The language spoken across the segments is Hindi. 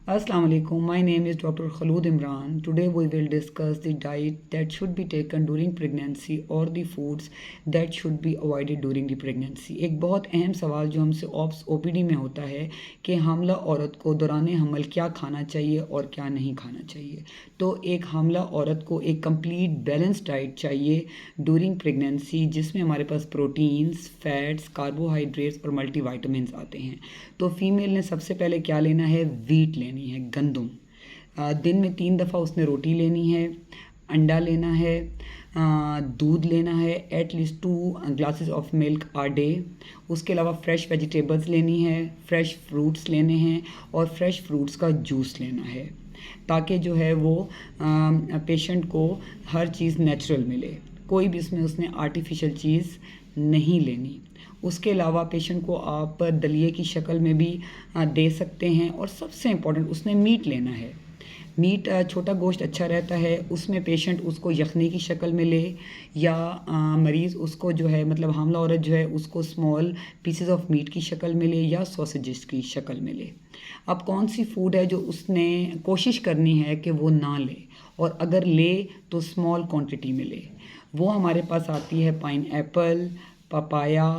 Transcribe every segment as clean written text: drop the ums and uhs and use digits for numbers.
Assalamu alaikum. My name is Dr. Khalud Imran. Today we will discuss the diet that should be taken during pregnancy or the foods that should be avoided during the pregnancy. एक बहुत अहम सवाल जो हमसे ओपीडी में होता है कि हामला औरत को दौरान हमल क्या खाना चाहिए और क्या नहीं खाना चाहिए। तो एक हामला औरत को एक कंप्लीट बैलेंस डाइट चाहिए ड्यूरिंग प्रेगनेंसी, जिसमें हमारे पास प्रोटीन्स, फैट्स, कार्बोहाइड्रेट्स और मल्टीविटामिन्स आते हैं। तो फीमेल ने सबसे पहले क्या लेना है? वीट लेनी है, गंदम। दिन में 3 दफ़ा उसने रोटी लेनी है, अंडा लेना है, दूध लेना है, at least 2 glasses of milk a day. उसके अलावा फ्रेश वेजिटेबल्स लेनी है, फ्रेश फ्रूट्स लेने हैं और फ्रेश फ्रूट्स का जूस लेना है, ताकि जो है वो पेशेंट को हर चीज़ नेचुरल मिले, कोई भी इसमें उसने आर्टिफिशियल चीज़ नहीं लेनी। उसके अलावा पेशेंट को आप दलिए की शक्ल में भी दे सकते हैं। और सबसे इम्पॉर्टेंट, उसने मीट लेना है। मीट छोटा गोश्त अच्छा रहता है, उसमें पेशेंट उसको यखनी की शक्ल में ले या मरीज़ उसको जो है मतलब हामला औरत जो है उसको स्मॉल पीसेस ऑफ मीट की शक्ल में ले या सॉसेजेस की शक्ल में ले। अब कौन सी फूड है जो उसने कोशिश करनी है कि वो ना ले, और अगर ले तो स्मॉल क्वांटिटी में ले। वो हमारे पास आती है pineapple, papaya,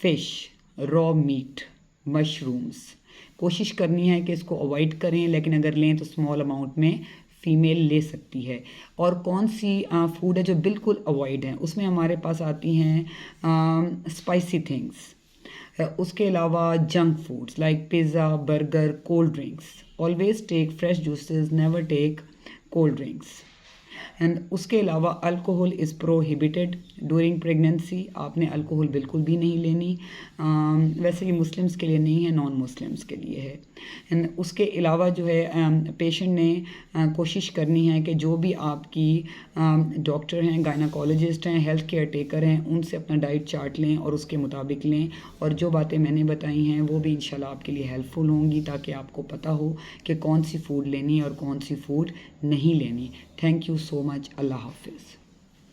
fish, raw meat, mushrooms. कोशिश करनी है कि इसको अवॉइड करें, लेकिन अगर लें तो स्मॉल अमाउंट में फ़ीमेल ले सकती है। और कौन सी फूड है जो बिल्कुल अवॉइड है? उसमें हमारे पास आती हैं स्पाइसी थिंग्स। उसके अलावा junk foods like pizza, burger, cold drinks. Always take fresh juices, never take cold drinks. And उसके अलावा alcohol is prohibited during pregnancy. आपने अल्कोहल बिल्कुल भी नहीं लेनी। वैसे ये मुस्लिम्स के लिए नहीं है, नॉन मुस्लिम्स के लिए है। एंड उसके अलावा जो है पेशेंट ने कोशिश करनी है कि जो भी आपकी डॉक्टर हैं, गायनाकोलॉजिस्ट हैं, हेल्थ केयर टेकर हैं, उनसे अपना डाइट चार्ट लें और उसके मुताबिक लें। और जो बातें मैंने बताई हैं वो भी इंशाल्लाह आपके लिए हेल्पफुल होंगी, ताकि आपको पता हो कि कौन सी फ़ूड लेनी है और कौन सी फ़ूड नहीं लेनी। Thank you so much. Allah हाफिज़।